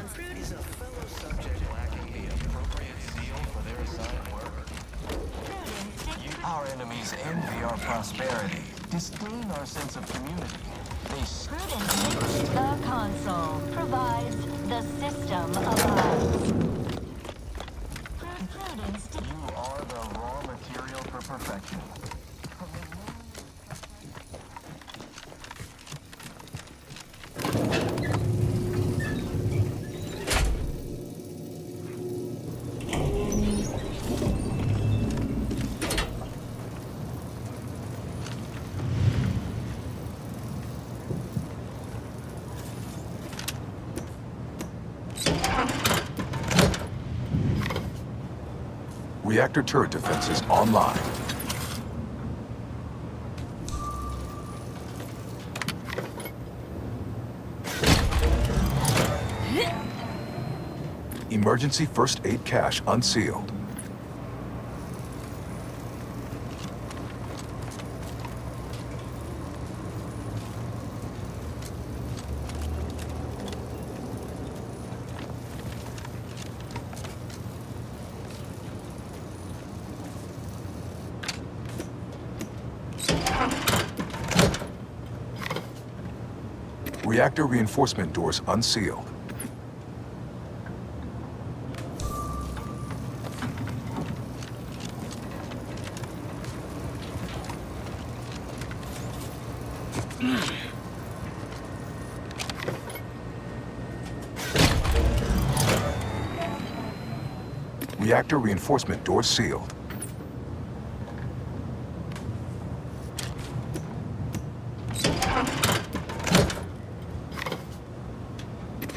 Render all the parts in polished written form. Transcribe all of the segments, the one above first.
Is a fellow subject lacking the appropriate seal for their assigned work? Our enemies envy our prosperity, disdain our sense of community. They The console provides the system of eyes. You are the raw material for perfection. Reactor turret defenses online. Emergency first aid cache unsealed. Reactor reinforcement doors unsealed. Reactor reinforcement doors sealed.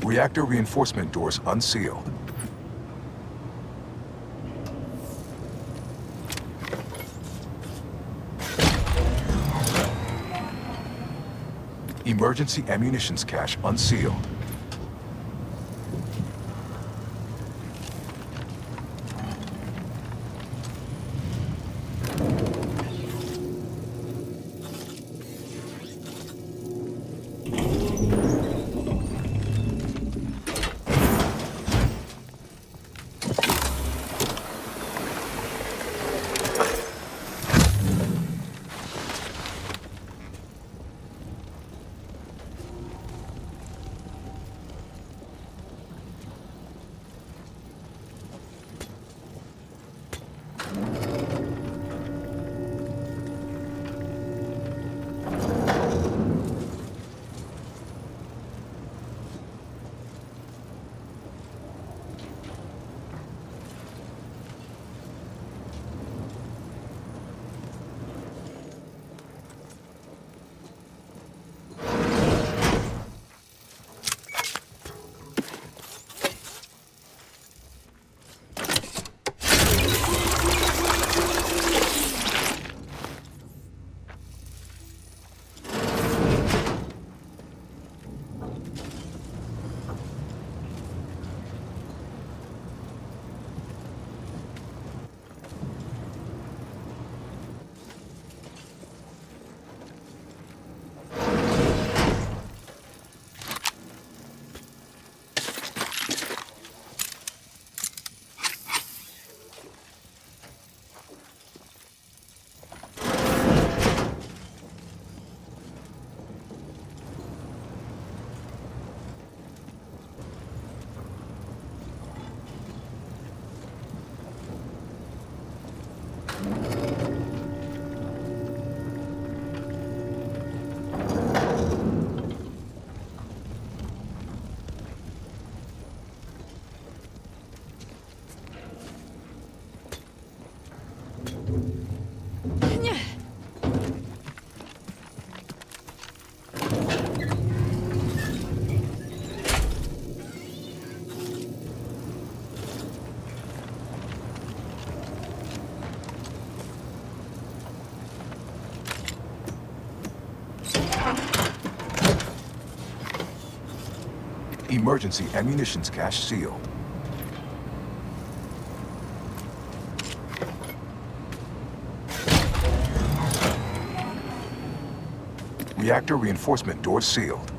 Reactor reinforcement doors unsealed. Emergency ammunitions cache unsealed. Emergency ammunitions cache sealed. Reactor reinforcement doors sealed.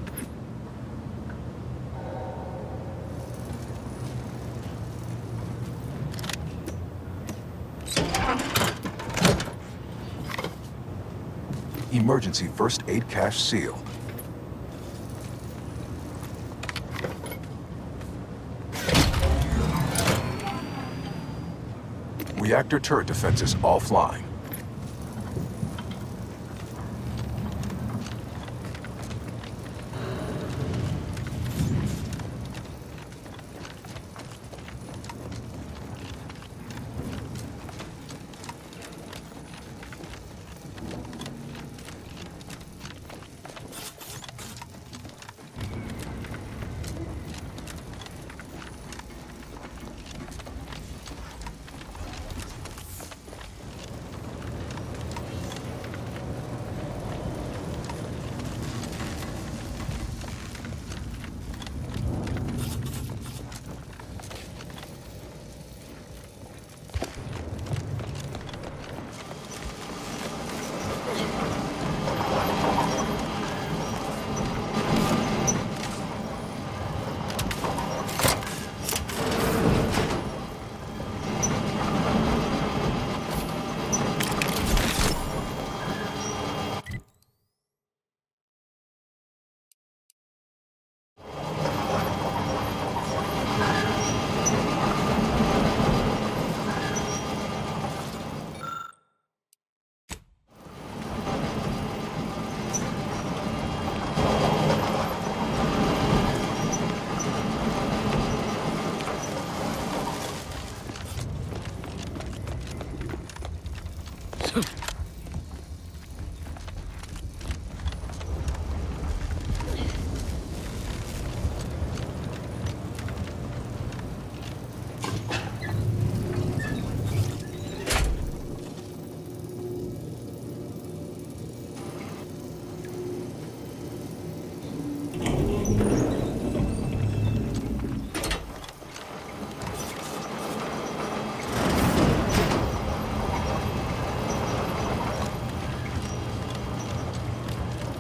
Emergency first aid cache sealed. Reactor turret defenses offline.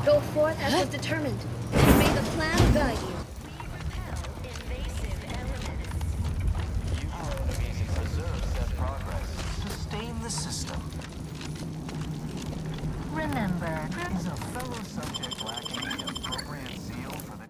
Go forth as was determined, and may the plan guide you. We repel invasive elements. Enemies preserve their progress. Sustain the system. Remember, Is a fellow subject lacking the appropriate zeal for the...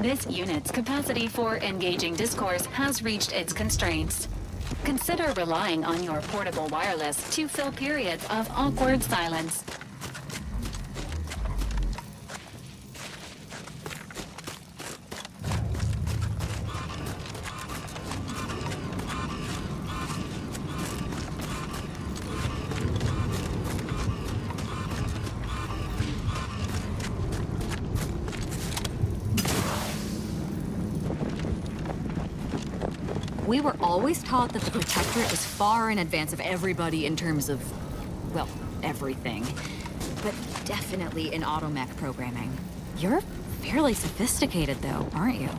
This unit's capacity for engaging discourse has reached its constraints. Consider relying on your portable wireless to fill periods of awkward silence. We were always taught that the Protector is far in advance of everybody in terms of, well, everything. But definitely in automech programming. You're fairly sophisticated though, aren't you?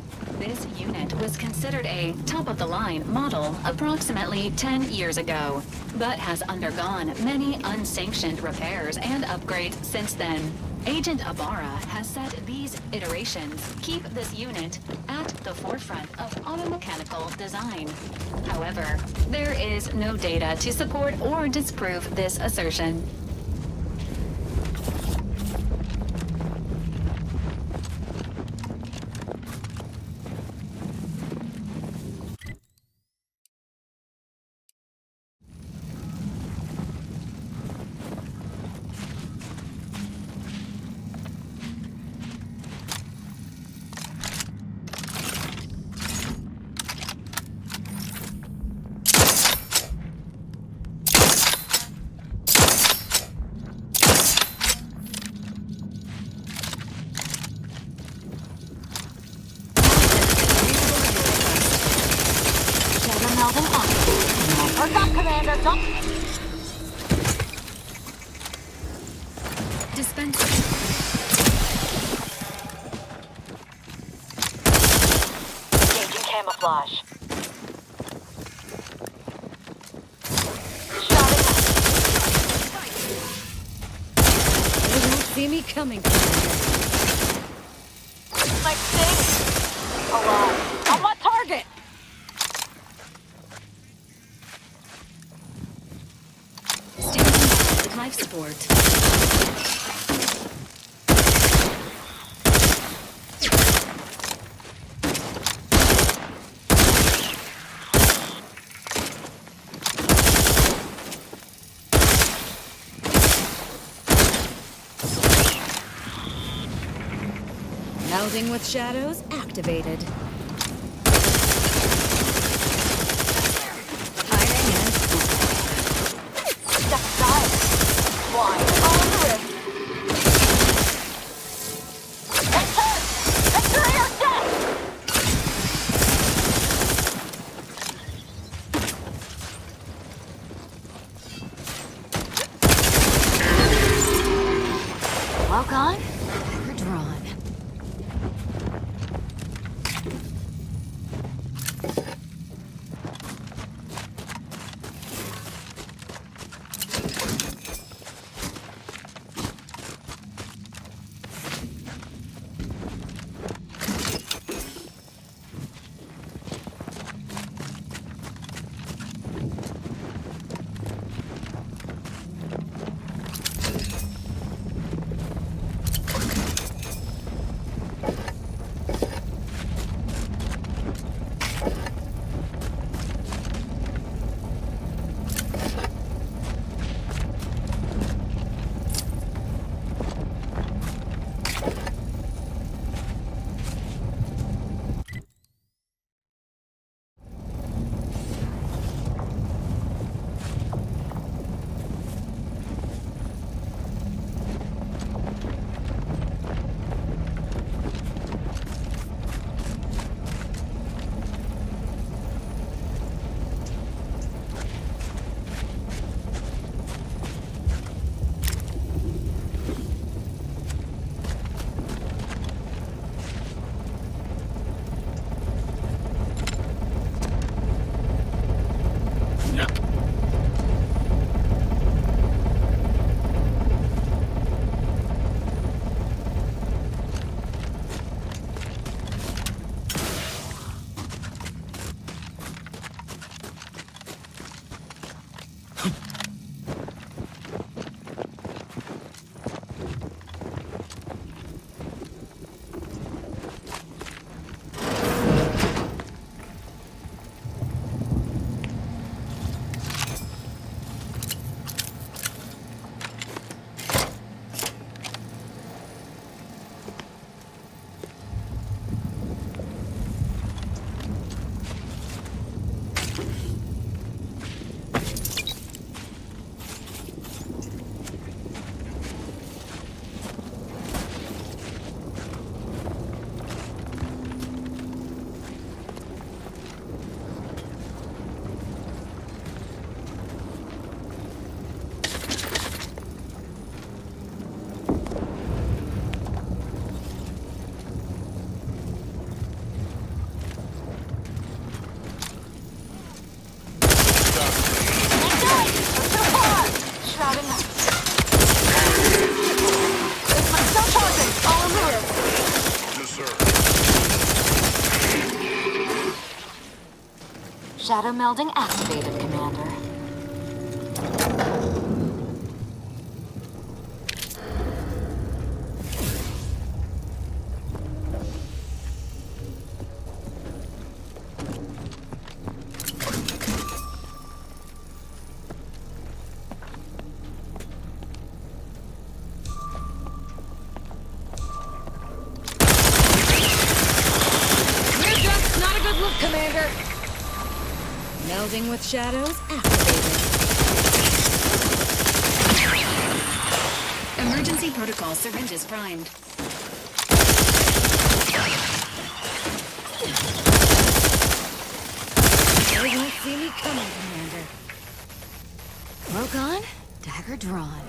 This unit was considered a top-of-the-line model approximately 10 years ago, but has undergone many unsanctioned repairs and upgrades since then. Agent Ibarra has said these iterations keep this unit at the forefront of automechanical design. However, there is no data to support or disprove this assertion. camouflage. They won't see me coming. My thing! Alive. I'm on target! Standing by with life support. Melding with shadows activated. Hiding and Step aside. Flying on the rift. Enter! Enter your death! Lock on. We're drawn. Shadow melding activated, Commander. Not a good look, Commander. Melding with shadows activated. Emergency protocol syringes primed. They won't see me coming, Commander. Cloak on, dagger drawn.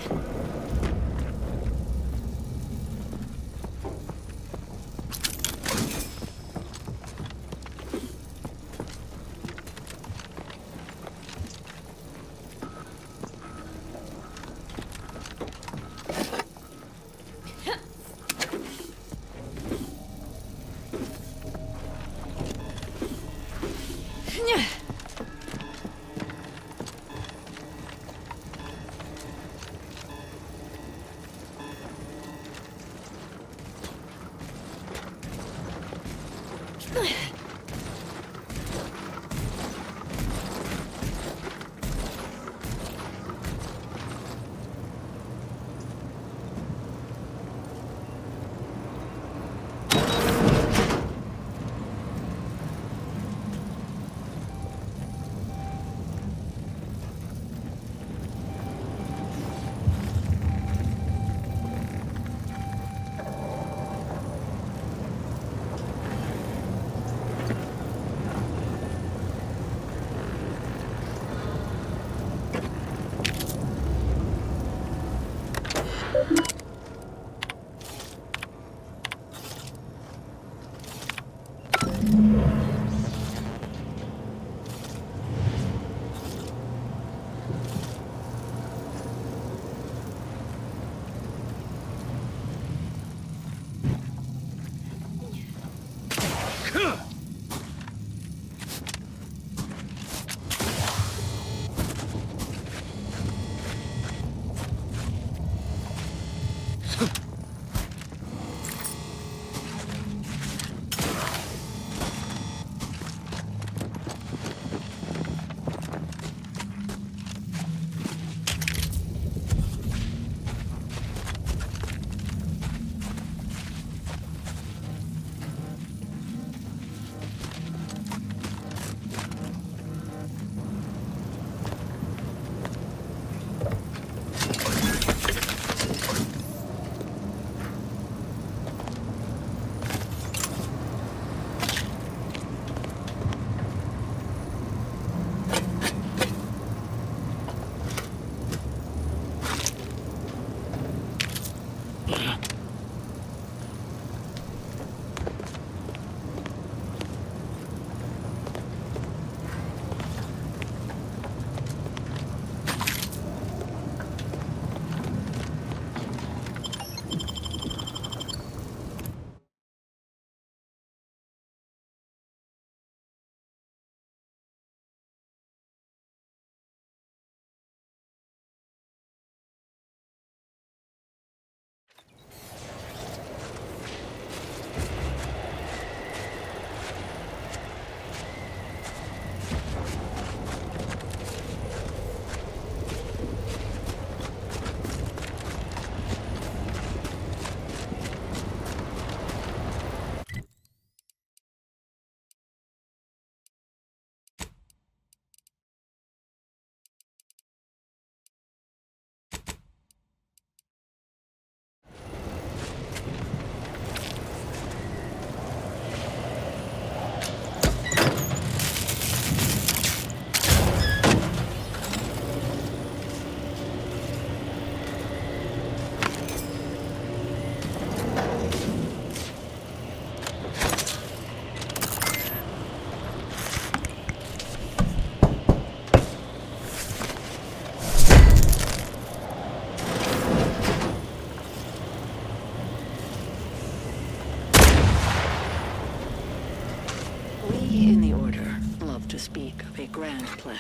To speak of a grand plan,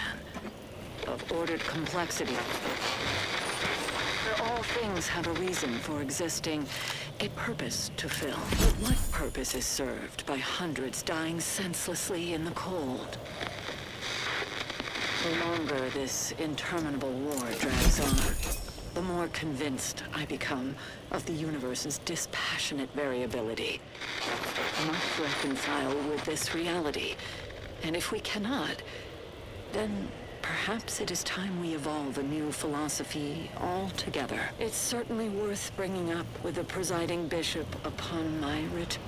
of ordered complexity, where all things have a reason for existing, a purpose to fill. But what purpose is served by hundreds dying senselessly in the cold? The longer this interminable war drags on, the more convinced I become of the universe's dispassionate variability. I must reconcile with this reality. And if we cannot, then perhaps it is time we evolve a new philosophy altogether. It's certainly worth bringing up with the presiding bishop upon my return.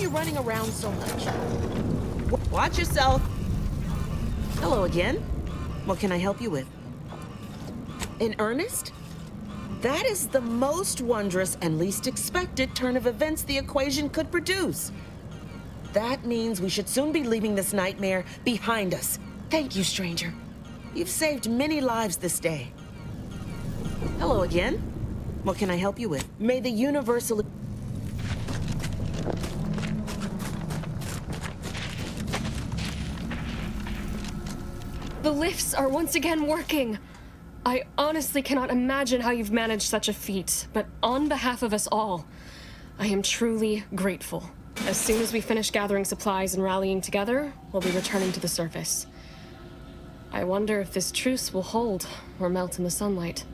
you running around so much? Watch yourself. Hello again. What can I help you with? In earnest? That is the most wondrous and least expected turn of events the equation could produce. That means we should soon be leaving this nightmare behind us. Thank you, stranger. You've saved many lives this day. Hello again. What can I help you with? May the universal... The lifts are once again working. I honestly cannot imagine how you've managed such a feat, but on behalf of us all, I am truly grateful. As soon as we finish gathering supplies and rallying together, we'll be returning to the surface. I wonder if this truce will hold or melt in the sunlight.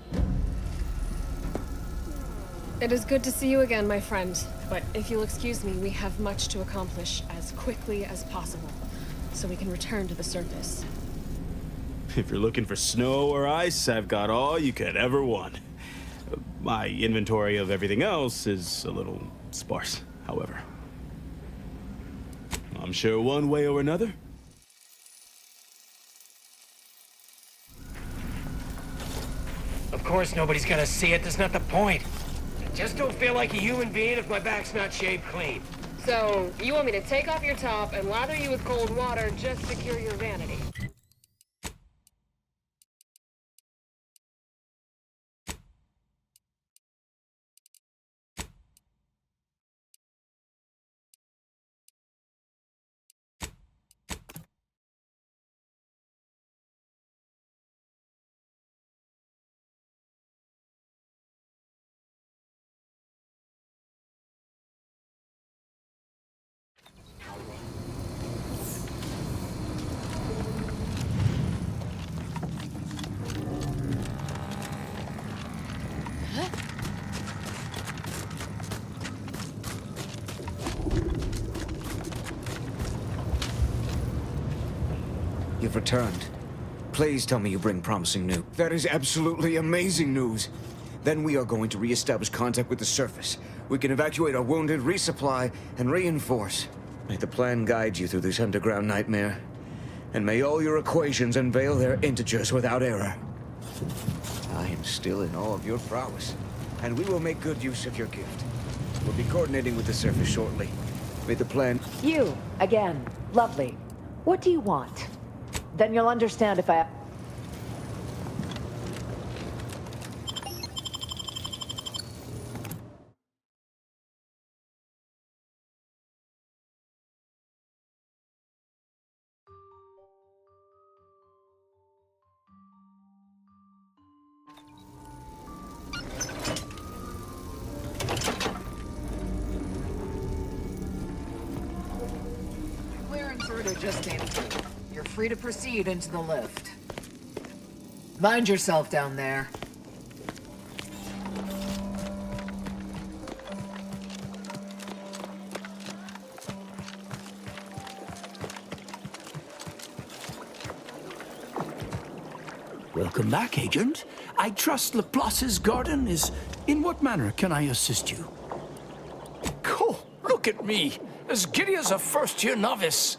It is good to see you again, my friend, but if you'll excuse me, we have much to accomplish as quickly as possible, so we can return to the surface. If you're looking for snow or ice, I've got all you could ever want. My inventory of everything else is a little sparse, however. I'm sure one way or another. Of course nobody's gonna see it, that's not the point. I just don't feel like a human being if my back's not shaved clean. So, you want me to take off your top and lather you with cold water just to cure your vanity? You've returned. Please tell me you bring promising news. That is absolutely amazing news. Then we are going to re-establish contact with the surface. We can evacuate our wounded, resupply, and reinforce. May the plan guide you through this underground nightmare. And may all your equations unveil their integers without error. I am still in awe of your prowess, and we will make good use of your gift. We'll be coordinating with the surface shortly. May the plan... You, again. Lovely. What do you want? Then you'll understand if I... Clearance order just came through. You're free to proceed into the lift. Mind yourself down there. Welcome back, Agent. I trust Laplace's garden is... In what manner can I assist you? Cool. Look at me. As giddy as a first-year novice.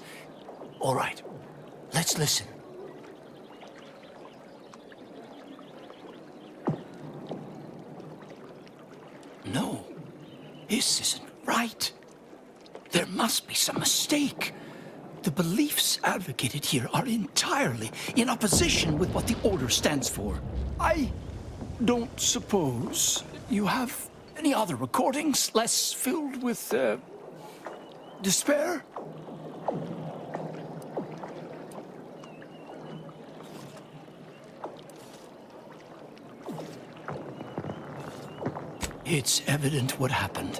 All right. Let's listen. No, this isn't right. There must be some mistake. The beliefs advocated here are entirely in opposition with what the Order stands for. I don't suppose you have any other recordings less filled with, despair? It's evident what happened.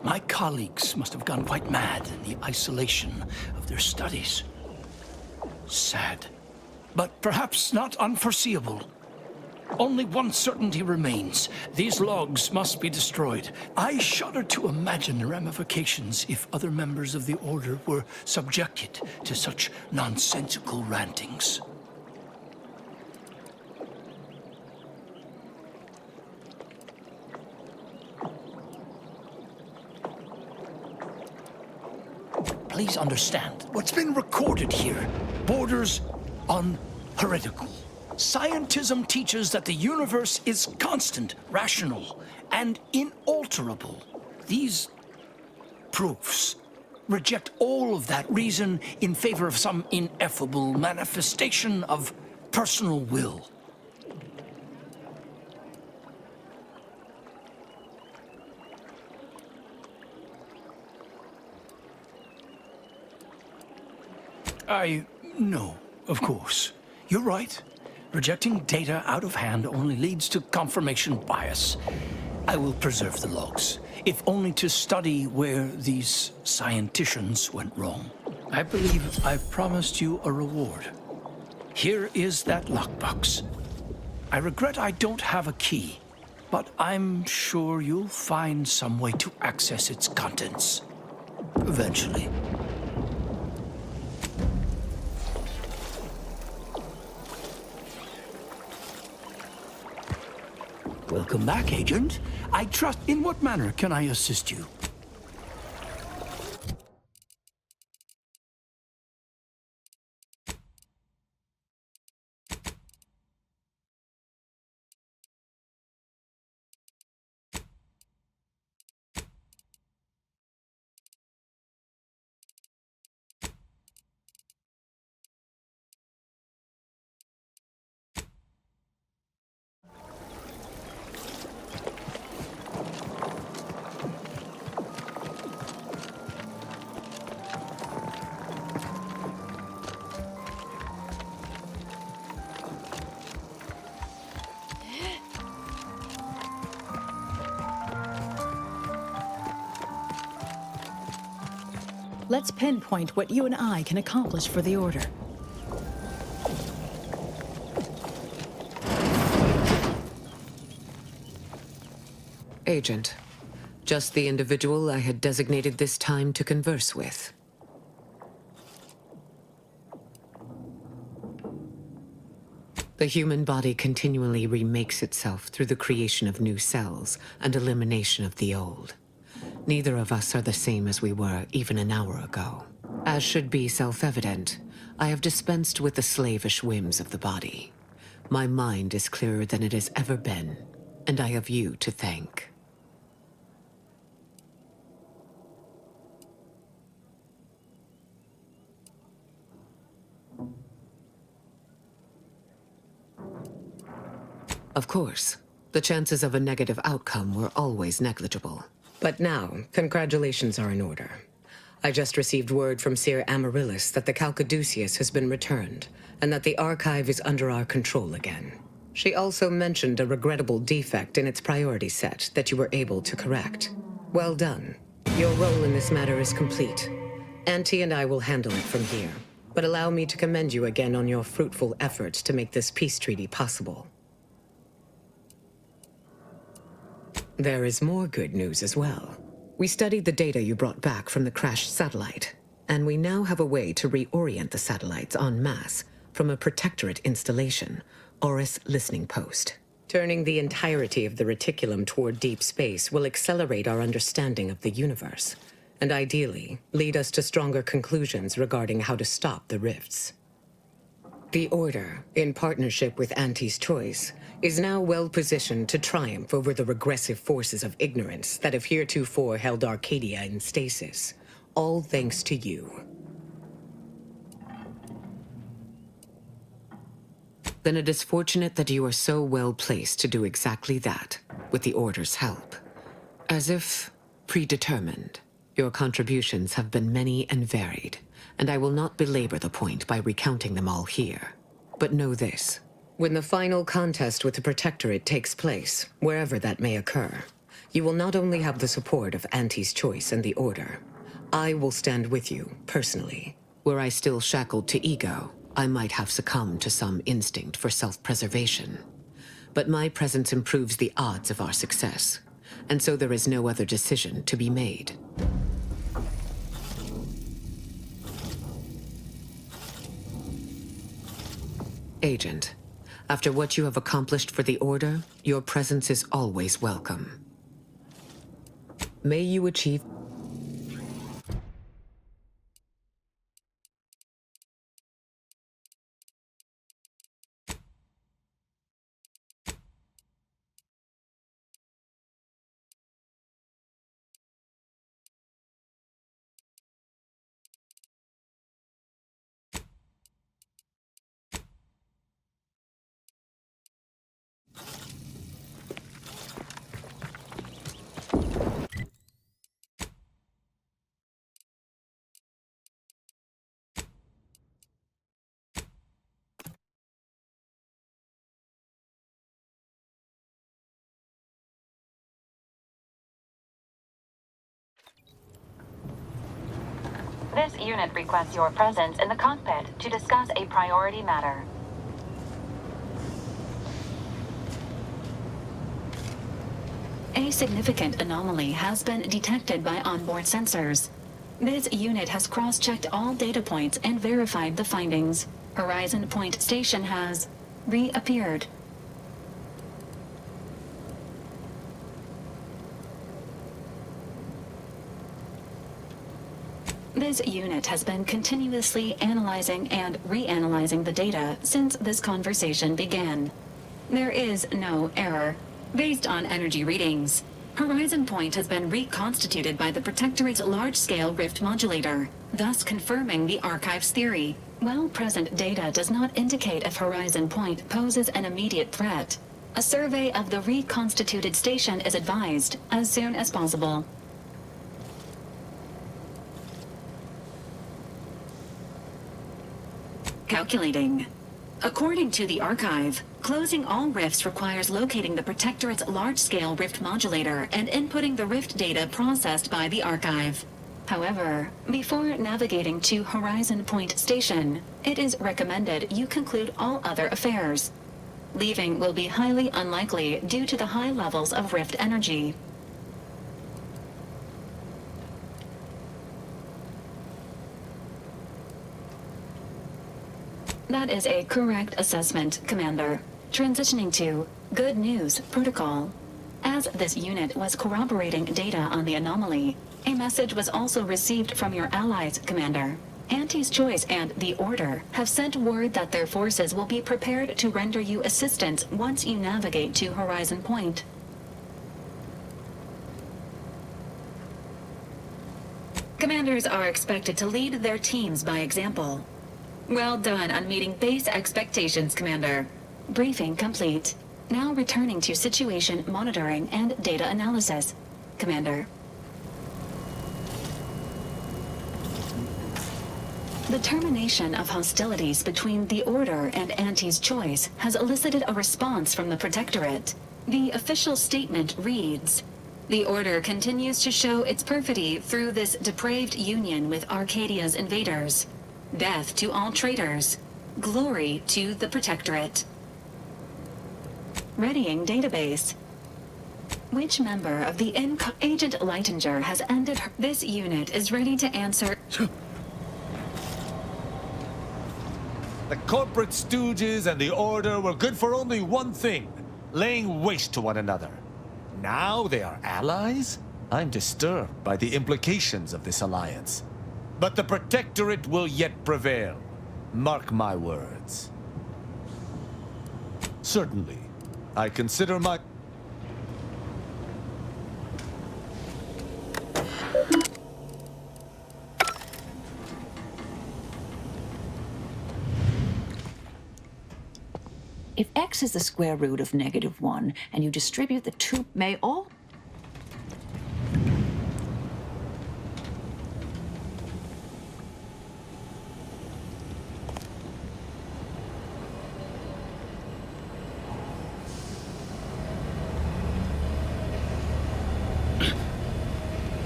My colleagues must have gone quite mad in the isolation of their studies. Sad, but perhaps not unforeseeable. Only one certainty remains. These logs must be destroyed. I shudder to imagine the ramifications if other members of the Order were subjected to such nonsensical rantings. please understand, what's been recorded here borders on heretical. Scientism teaches that the universe is constant, rational, and inalterable. These proofs reject all of that reason in favor of some ineffable manifestation of personal will. No, of course. You're right. Rejecting data out of hand only leads to confirmation bias. I will preserve the logs, if only to study where these scienticians went wrong. I believe I've promised you a reward. Here is that lockbox. I regret I don't have a key, but I'm sure you'll find some way to access its contents. Eventually. Welcome back, Agent. I trust. In what manner can I assist you? Let's pinpoint what you and I can accomplish for the Order. Agent, just the individual I had designated this time to converse with. The human body continually remakes itself through the creation of new cells and elimination of the old. Neither of us are the same as we were even an hour ago. As should be self-evident, I have dispensed with the slavish whims of the body. My mind is clearer than it has ever been, and I have you to thank. Of course, the chances of a negative outcome were always negligible. But now, congratulations are in order. I just received word from Seer Amaryllis that the Calcaduceus has been returned, and that the archive is under our control again. She also mentioned a regrettable defect in its priority set that you were able to correct. Well done. Your role in this matter is complete. Auntie and I will handle it from here, but allow me to commend you again on your fruitful efforts to make this peace treaty possible. There is more good news as well. We studied the data you brought back from the crashed satellite, and we now have a way to reorient the satellites en masse from a protectorate installation, Oris Listening Post. Turning the entirety of the reticulum toward deep space will accelerate our understanding of the universe, and ideally lead us to stronger conclusions regarding how to stop the rifts. The Order, in partnership with Auntie's Choice, is now well positioned to triumph over the regressive forces of ignorance that have heretofore held Arcadia in stasis, all thanks to you. Then it is fortunate that you are so well placed to do exactly that, with the Order's help. As if predetermined, your contributions have been many and varied, and I will not belabor the point by recounting them all here. But know this. When the final contest with the Protectorate takes place, wherever that may occur, you will not only have the support of Auntie's Choice and the Order. I will stand with you, personally. Were I still shackled to ego, I might have succumbed to some instinct for self-preservation. But my presence improves the odds of our success, and so there is no other decision to be made. Agent, after what you have accomplished for the Order, your presence is always welcome. May you achieve... This unit requests your presence in the cockpit to discuss a priority matter. A significant anomaly has been detected by onboard sensors. This unit has cross-checked all data points and verified the findings. Horizon Point Station has reappeared. This unit has been continuously analyzing and reanalyzing the data since this conversation began. There is no error. Based on energy readings, Horizon Point has been reconstituted by the Protectorate's large-scale rift modulator, thus confirming the Archive's theory. While present data does not indicate if Horizon Point poses an immediate threat, a survey of the reconstituted station is advised as soon as possible. Calculating. According to the Archive, closing all rifts requires locating the Protectorate's large-scale rift modulator and inputting the rift data processed by the Archive. However, before navigating to Horizon Point Station, it is recommended you conclude all other affairs. Leaving will be highly unlikely due to the high levels of rift energy. That is a correct assessment, Commander. Transitioning to Good News Protocol. As this unit was corroborating data on the anomaly, a message was also received from your allies, Commander. Auntie's Choice and the Order have sent word that their forces will be prepared to render you assistance once you navigate to Horizon Point. Commanders are expected to lead their teams by example. Well done on meeting base expectations, Commander. Briefing complete. Now returning to situation monitoring and data analysis, Commander. The termination of hostilities between the Order and Auntie's Choice has elicited a response from the Protectorate. The official statement reads, "The Order continues to show its perfidy through this depraved union with Arcadia's invaders. Death to all traitors. Glory to the Protectorate." Readying database. Which member of the Agent Leitinger has ended her... This unit is ready to answer... The corporate stooges and the Order were good for only one thing, laying waste to one another. Now they are allies? I'm disturbed by the implications of this alliance. But the Protectorate will yet prevail. Mark my words. Certainly, I consider my... If x is the square root of -1, and you distribute the two, may all...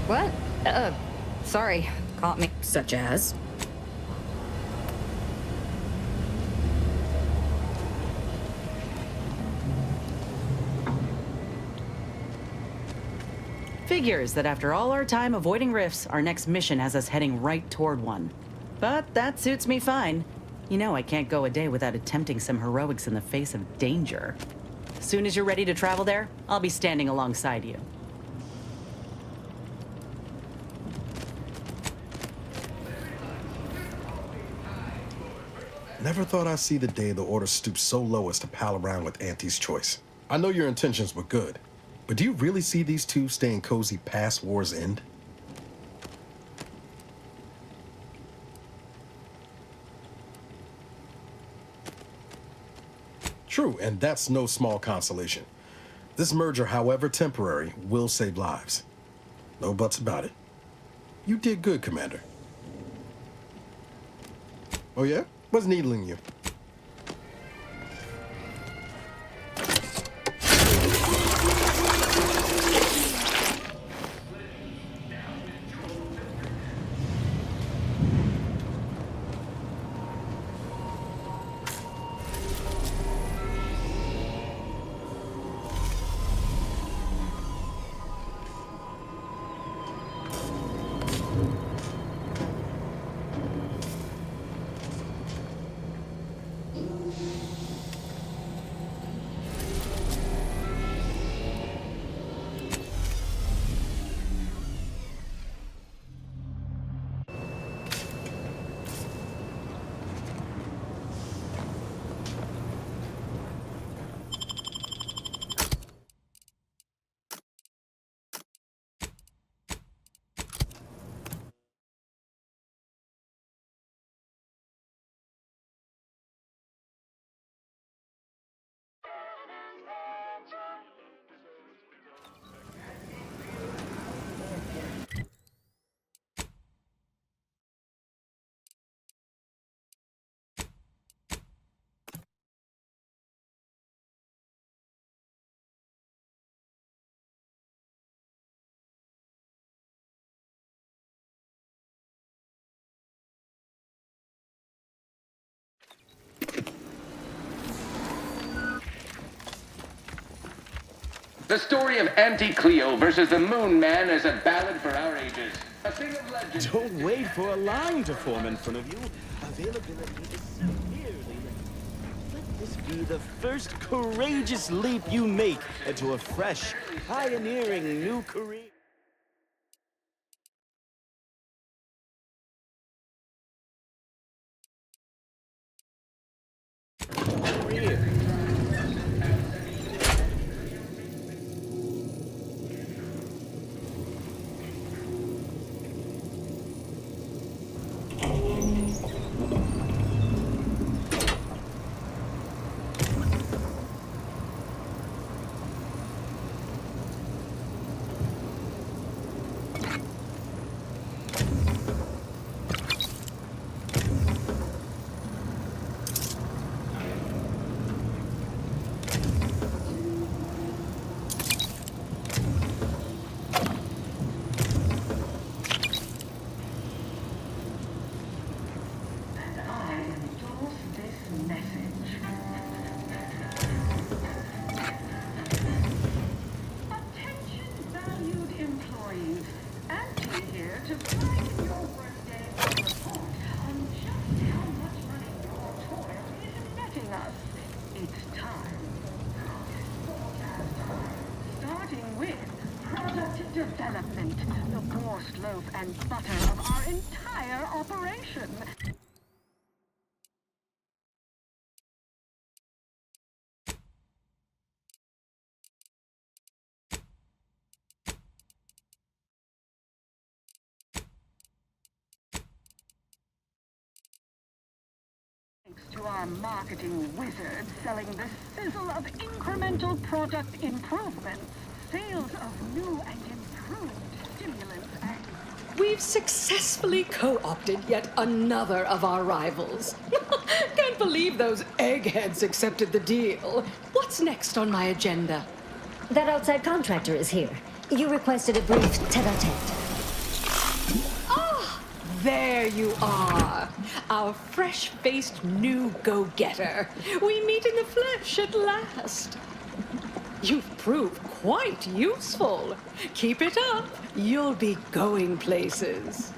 What? Sorry. Caught me. Such as? Figures that after all our time avoiding rifts, our next mission has us heading right toward one. But that suits me fine. You know I can't go a day without attempting some heroics in the face of danger. As soon as you're ready to travel there, I'll be standing alongside you. Never thought I'd see the day the Order stoops so low as to pal around with Auntie's Choice. I know your intentions were good, but do you really see these two staying cozy past war's end? True, and that's no small consolation. This merger, however temporary, will save lives. No buts about it. You did good, Commander. Oh yeah? What's needling you? The story of Auntie Cleo versus the Moon Man is a ballad for our ages. A thing of legend. Don't wait for a line to form in front of you. Availability is severely limited. Let this be the first courageous leap you make into a fresh, pioneering new career. Development, the borscht loaf and butter of our entire operation. Thanks to our marketing wizards selling the sizzle of incremental product improvements, sales of new and improved stimulants and... We've successfully co-opted yet another of our rivals. Can't believe those eggheads accepted the deal. What's next on my agenda? That outside contractor is here. You requested a brief tete-a-tete. Ah, there you are. Our fresh-faced new go-getter. We meet in the flesh at last. You've proved quite useful. Keep it up. You'll be going places.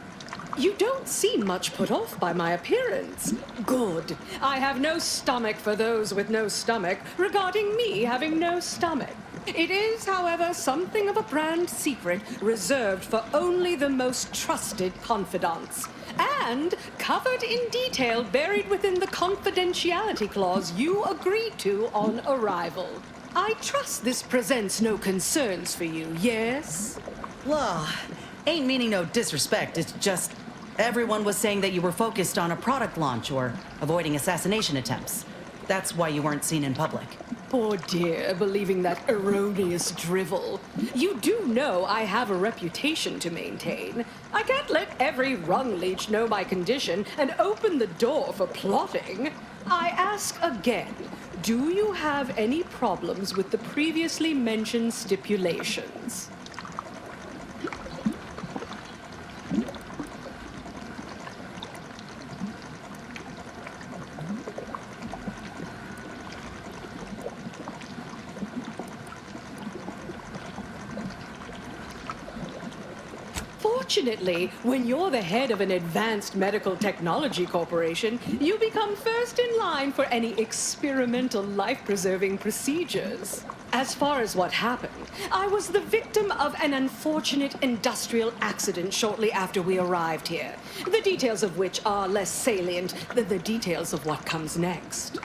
You don't seem much put off by my appearance. Good. I have no stomach for those with no stomach regarding me having no stomach. It is, however, something of a brand secret reserved for only the most trusted confidants. And covered in detail buried within the confidentiality clause you agreed to on arrival. I trust this presents no concerns for you, yes? Well, ain't meaning no disrespect. It's just everyone was saying that you were focused on a product launch or avoiding assassination attempts. That's why you weren't seen in public. Poor dear, believing that erroneous drivel. You do know I have a reputation to maintain. I can't let every rung leech know my condition and open the door for plotting. I ask again, do you have any problems with the previously mentioned stipulations? Fortunately, when you're the head of an advanced medical technology corporation, you become first in line for any experimental life-preserving procedures. As far as what happened, I was the victim of an unfortunate industrial accident shortly after we arrived here, the details of which are less salient than the details of what comes next.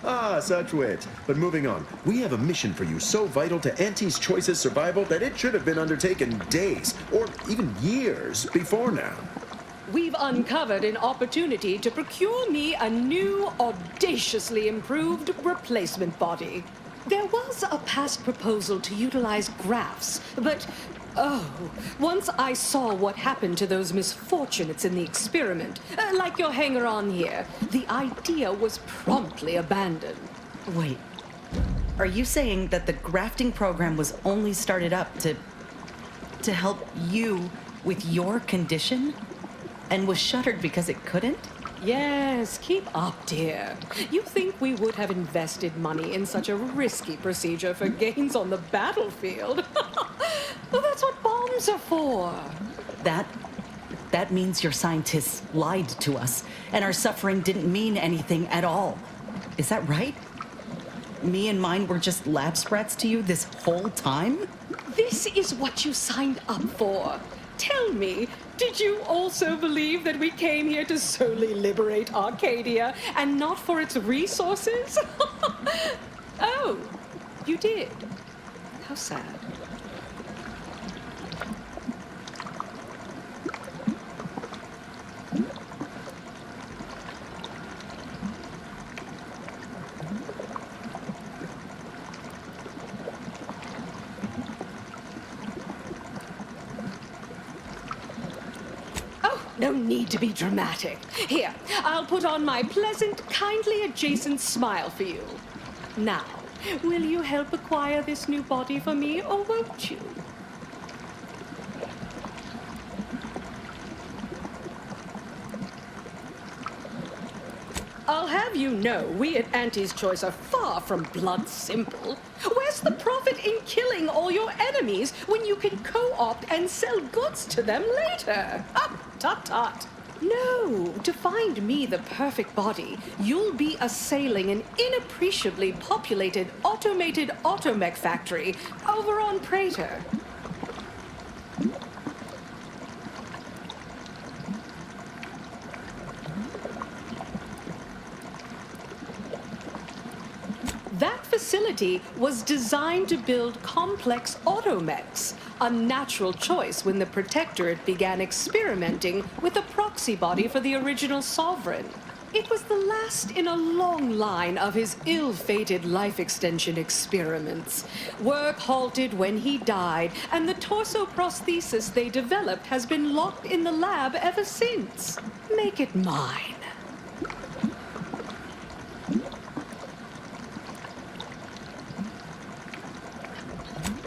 Ah, such wit. But moving on, we have a mission for you so vital to Auntie's Choice's survival that it should have been undertaken days, or even years, before now. We've uncovered an opportunity to procure me a new, audaciously improved replacement body. There was a past proposal to utilize grafts, but... oh, once I saw what happened to those misfortunates in the experiment, like your hanger-on here, the idea was promptly abandoned. Wait, are you saying that the grafting program was only started up to help you with your condition? And was shuttered because it couldn't? Yes, keep up, dear. You think we would have invested money in such a risky procedure for gains on the battlefield? Well, that's what bombs are for. That means your scientists lied to us, and our suffering didn't mean anything at all. Is that right? Me and mine were just lab sprats to you this whole time? This is what you signed up for. Tell me, did you also believe that we came here to solely liberate Arcadia and not for its resources? Oh, you did. How sad. No need to be dramatic. Here, I'll put on my pleasant, kindly adjacent smile for you. Now, will you help acquire this new body for me, or won't you? I'll have you know, we at Auntie's Choice are far from blood simple. Where's the profit in killing all your enemies when you can co-opt and sell goods to them later? Ah, tut-tut. No, to find me the perfect body, you'll be assailing an inappreciably populated automated automech factory over on Praetor. That facility was designed to build complex automechs, a natural choice when the Protectorate began experimenting with a proxy body for the original Sovereign. It was the last in a long line of his ill-fated life extension experiments. Work halted when he died, and the torso prosthesis they developed has been locked in the lab ever since. Make it mine.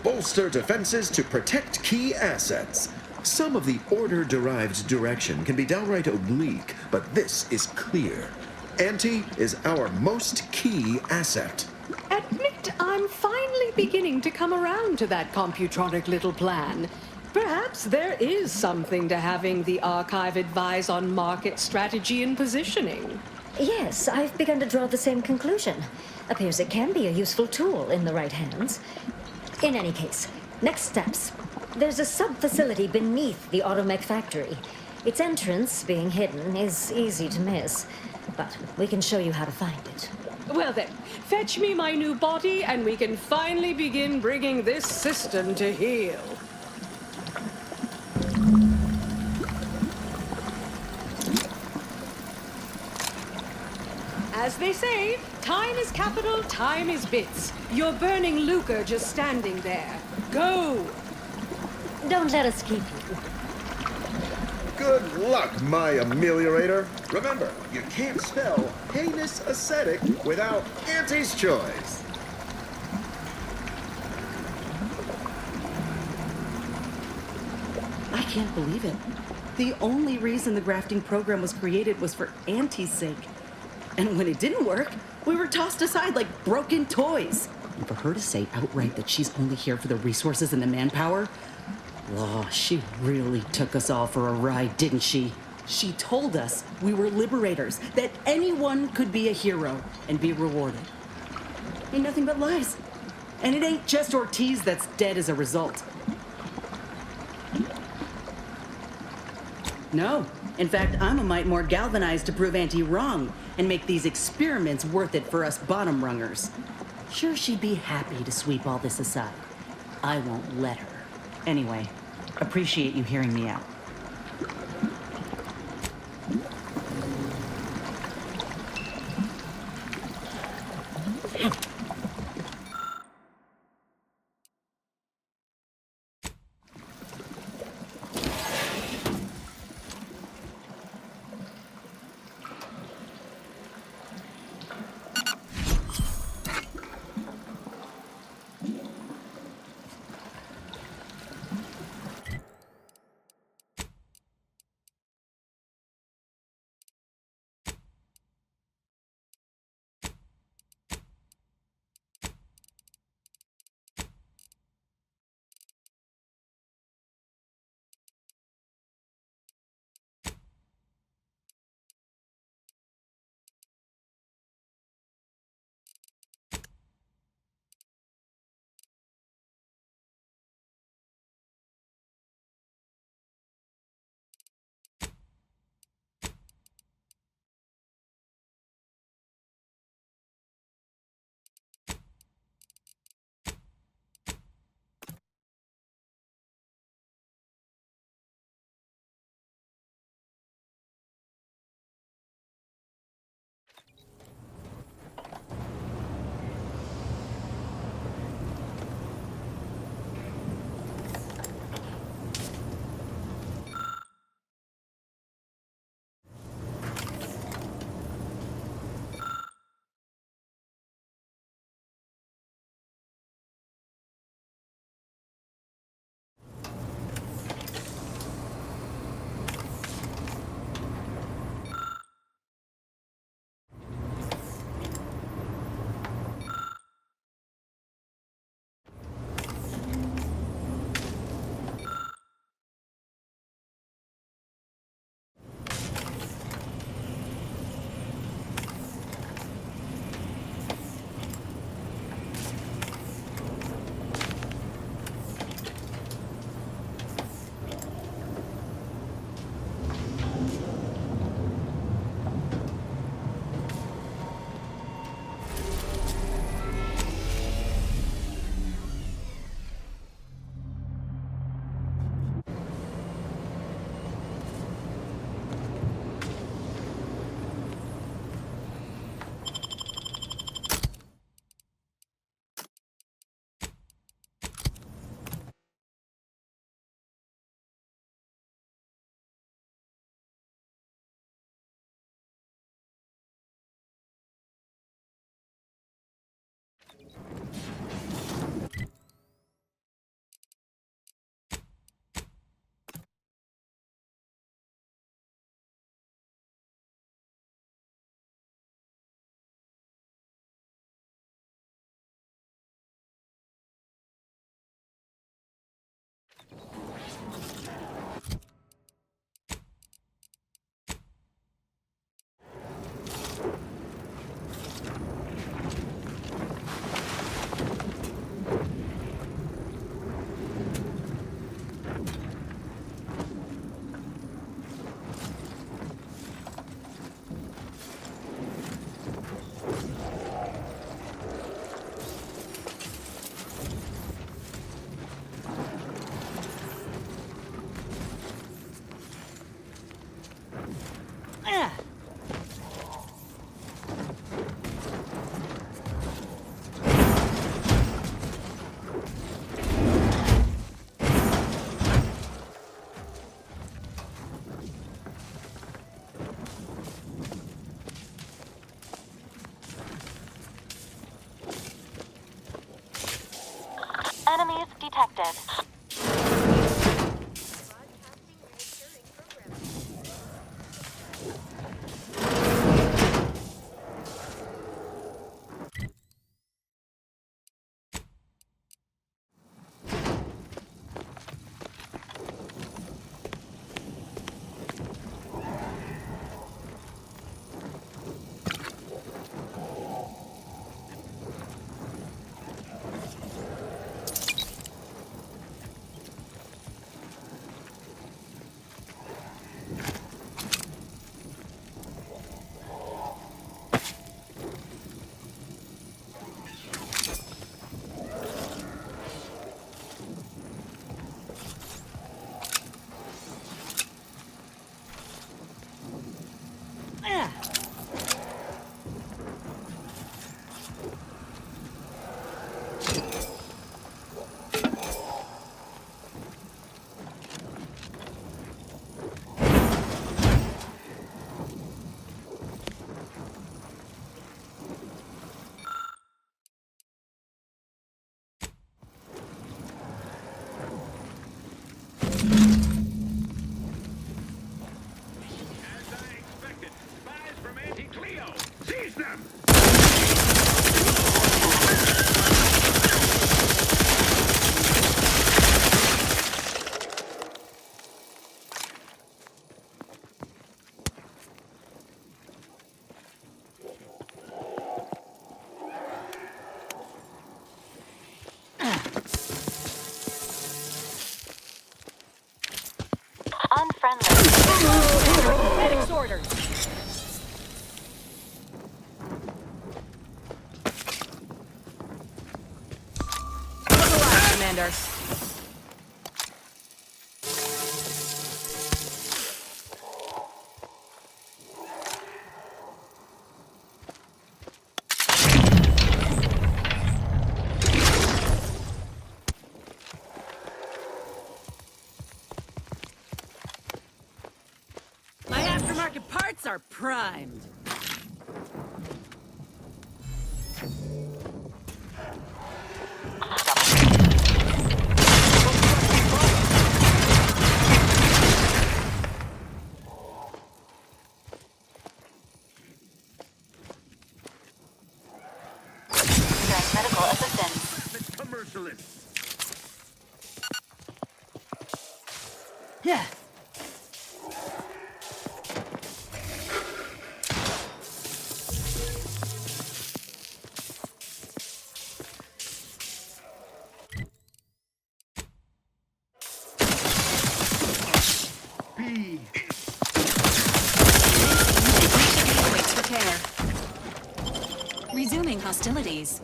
Bolster defenses to protect key assets. Some of the Order-derived direction can be downright oblique, but this is clear. Anti is our most key asset. Admit I'm finally beginning to come around to that computronic little plan. Perhaps there is something to having the Archive advise on market strategy and positioning. Yes, I've begun to draw the same conclusion. Appears it can be a useful tool in the right hands. In any case, next steps. There's a sub-facility beneath the automech factory. Its entrance, being hidden, is easy to miss, but we can show you how to find it. Well then, fetch me my new body and we can finally begin bringing this system to heel. As they say, time is capital, time is bits. You're burning lucre just standing there. Go! Don't let us keep you. Good luck, my ameliorator. Remember, you can't spell heinous ascetic without Auntie's Choice. I can't believe it. The only reason the grafting program was created was for Auntie's sake. And when it didn't work, we were tossed aside like broken toys. And for her to say outright that she's only here for the resources and the manpower, oh, she really took us all for a ride, didn't she? She told us we were liberators, that anyone could be a hero and be rewarded. Ain't nothing but lies. And it ain't just Ortiz that's dead as a result. No. In fact, I'm a mite more galvanized to prove Auntie wrong and make these experiments worth it for us bottom rungers. Sure, she'd be happy to sweep all this aside. I won't let her. Anyway, appreciate you hearing me out. detected. Unfriendly. Medics orders. Override, Commander. My aftermarket parts are primed. Medical assistance. Commercialists. Yeah. Awaits repair. Resuming hostilities.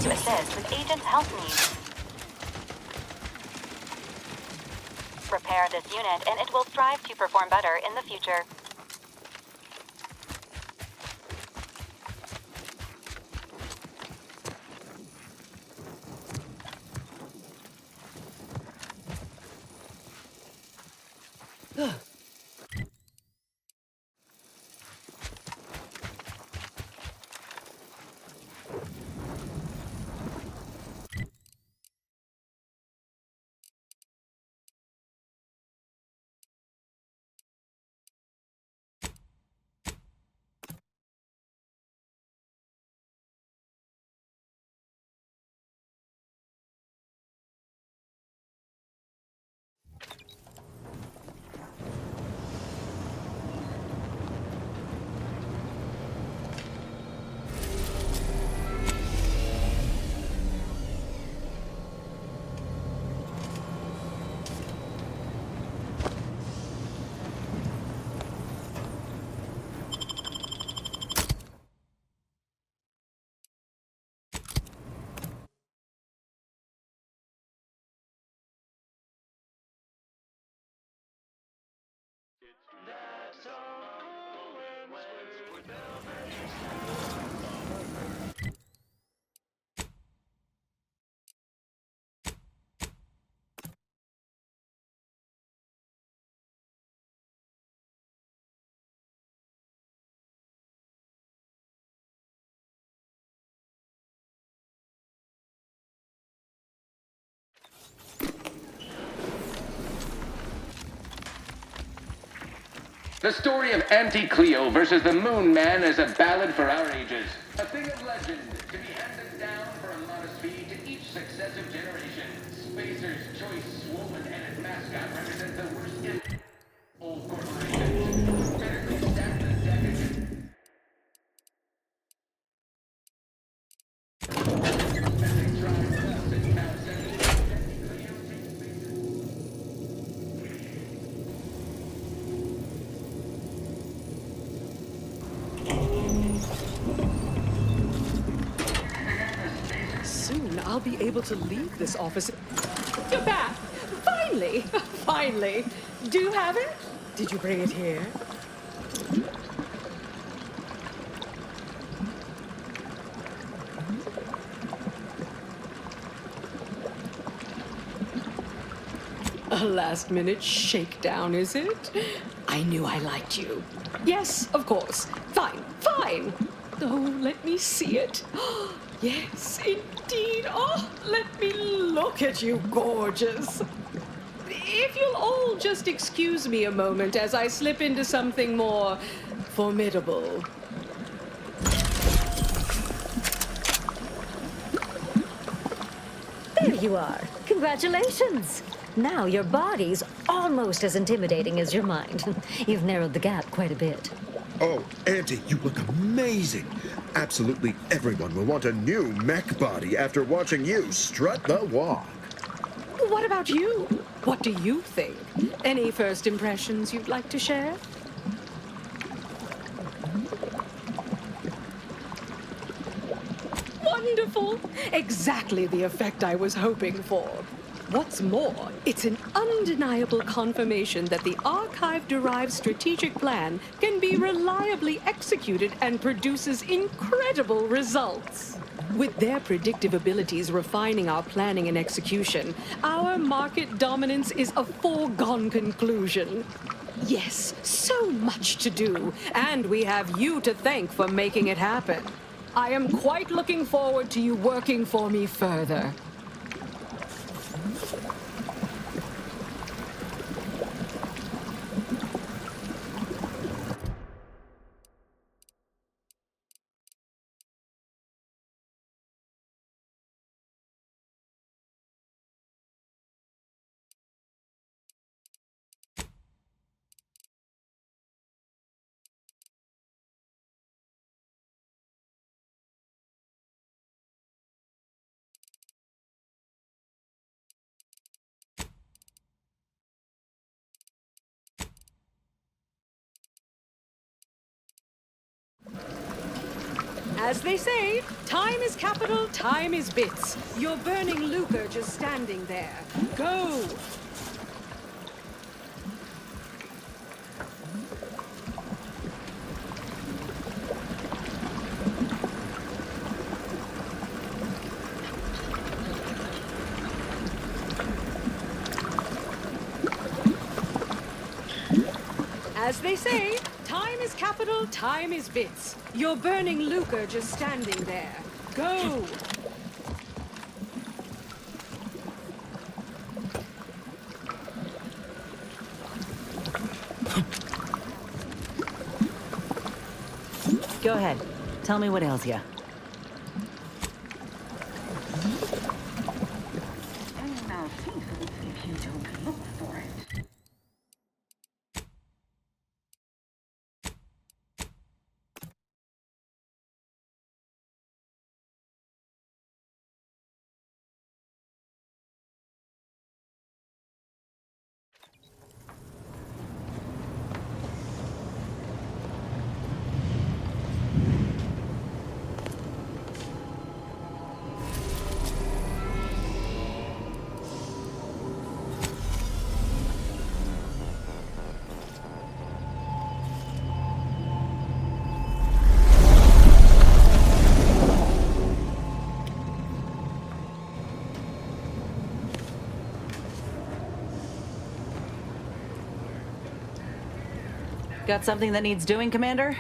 To assist with agents' health needs. Repair this unit and it will strive to perform better in the future. The story of Auntie Cleo versus the Moon Man is a ballad for our ages. A thing of legend to be handed down for a modest fee to each successive generation. Spacer's choice swollen headed mascot represents the worst in old corporations. Critically stacked and decadent. Soon I'll be able to leave this office. You're back! Finally! Finally! Do you have it? Did you bring it here? A last-minute shakedown, is it? I knew I liked you. Yes, of course. Fine, fine. Oh, let me see it. Yes, indeed. Oh, let me look at you, gorgeous. If you'll all just excuse me a moment as I slip into something more formidable. There you are. Congratulations. Now your body's almost as intimidating as your mind. You've narrowed the gap quite a bit. Oh, Auntie, you look amazing. Absolutely everyone will want a new mech body after watching you strut the walk. What about you? What do you think? Any first impressions you'd like to share? Wonderful! Exactly the effect I was hoping for. What's more, it's an undeniable confirmation that the archive-derived strategic plan can be reliably executed and produces incredible results. With their predictive abilities refining our planning and execution, our market dominance is a foregone conclusion. Yes, so much to do, and we have you to thank for making it happen. I am quite looking forward to you working for me further. As they say, time is capital, time is bits. You're burning lucre just standing there. Go! As they say, time is capital, time is bits. You're burning lucre just standing there. Go! Go ahead. Tell me what ails you. Now see if you don't look for it. Got something that needs doing, Commander?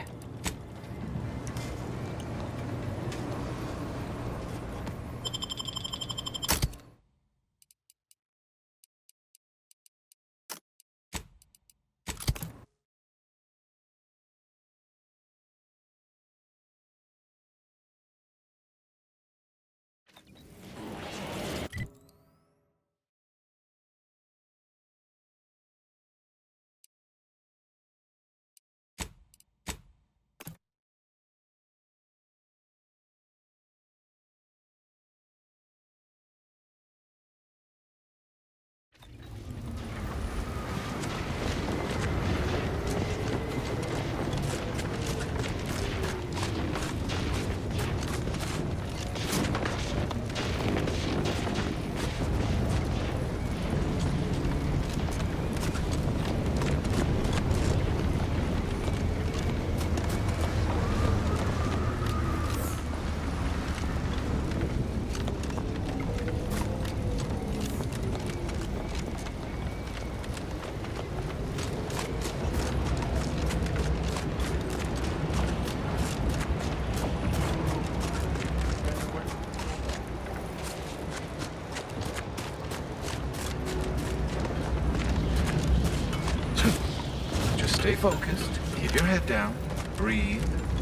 Stay focused. Keep your head down. Breathe.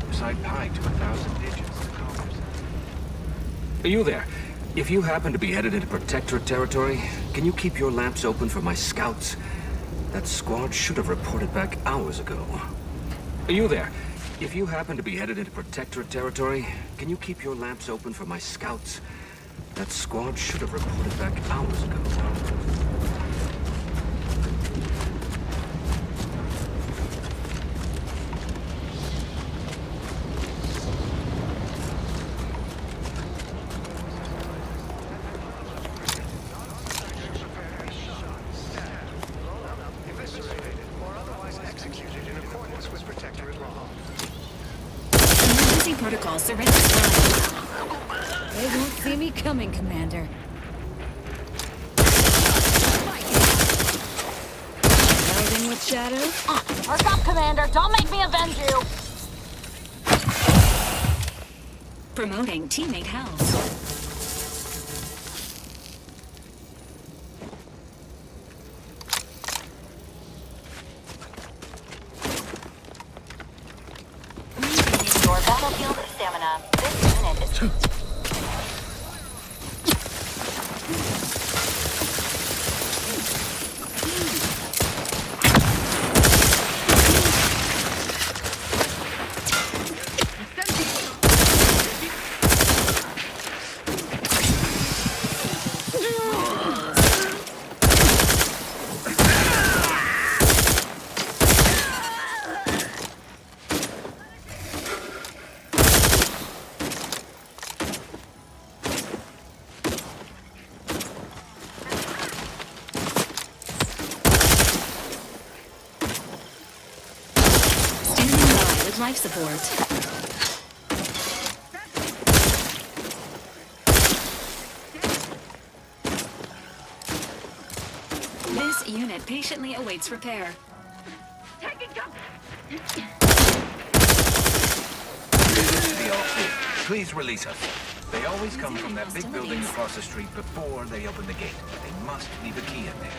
Recite pi to 1,000 digits to calm yourself. You there. If you happen to be headed into Protectorate territory, can you keep your lamps open for my scouts? That squad should have reported back hours ago. You there. If you happen to be headed into Protectorate territory, can you keep your lamps open for my scouts? That squad should have reported back hours ago. Protocol surrender flag. They won't see me coming, Commander. Riding with shadows? Perk up, Commander. Don't make me avenge you. Promoting teammate health. Battlefield stamina. This unit is... Life support. This unit patiently awaits repair. Please release us. They always come from that big building across the street before they open the gate. They must leave a key in there.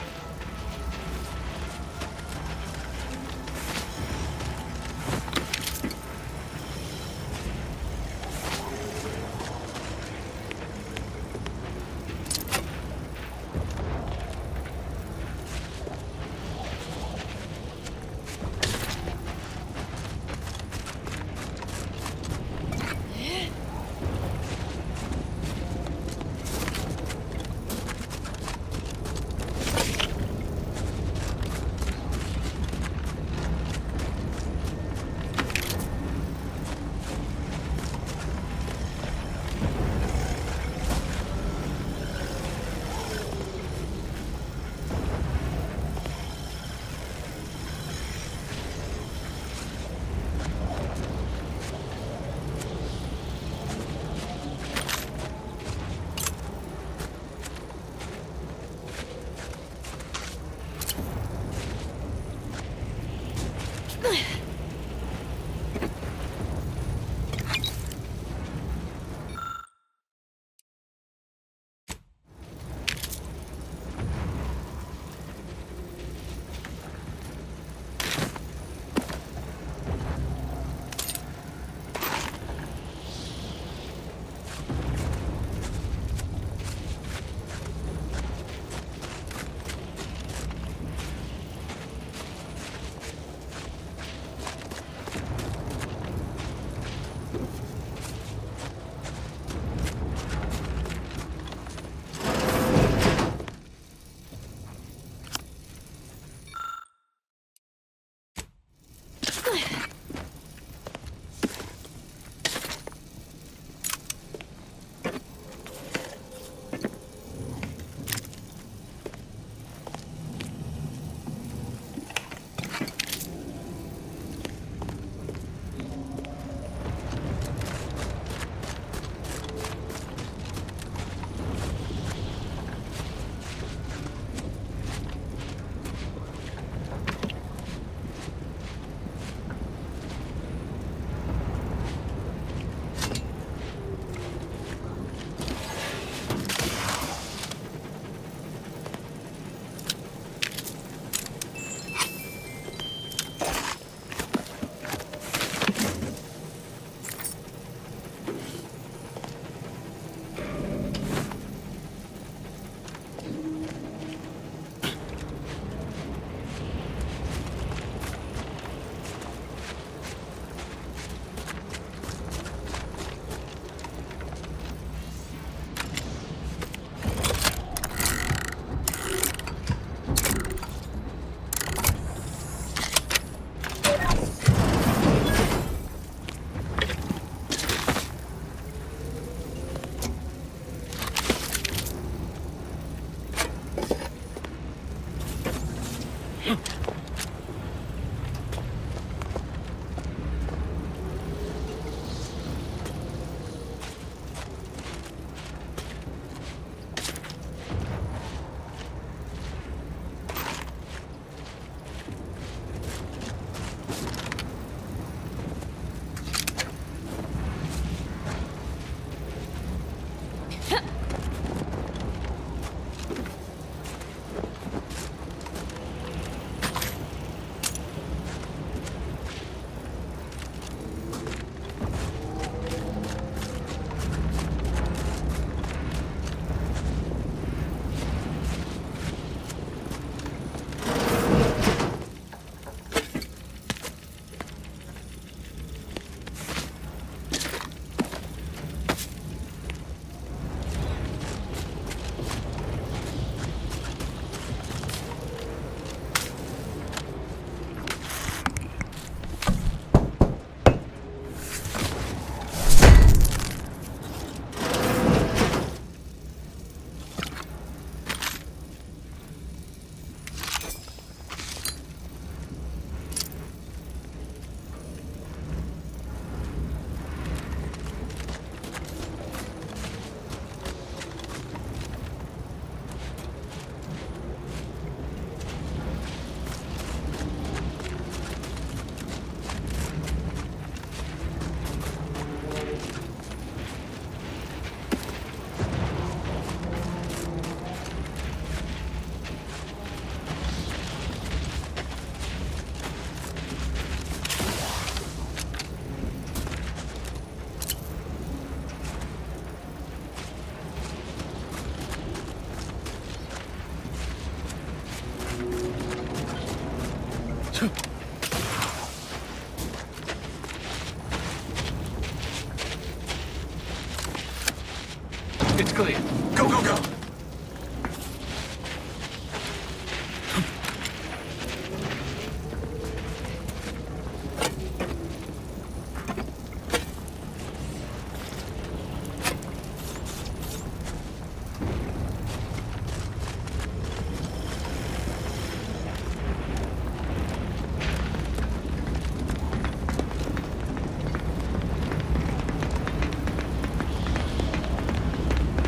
It's clear. Go, go, go!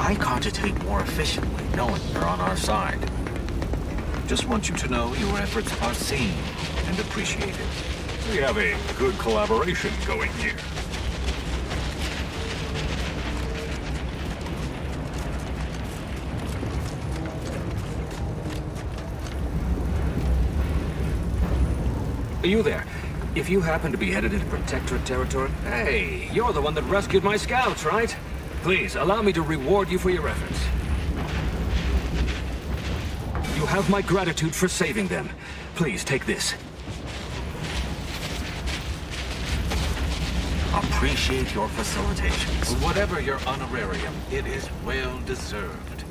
I cogitate more efficiently knowing you're on our side. Just want you to know your efforts are seen and appreciated. We have a good collaboration going here. You there. If you happen to be headed into Protectorate territory... Hey, you're the one that rescued my scouts, right? Please, allow me to reward you for your efforts. You have my gratitude for saving them. Please, take this. Appreciate your facilitations. Whatever your honorarium, it is well deserved.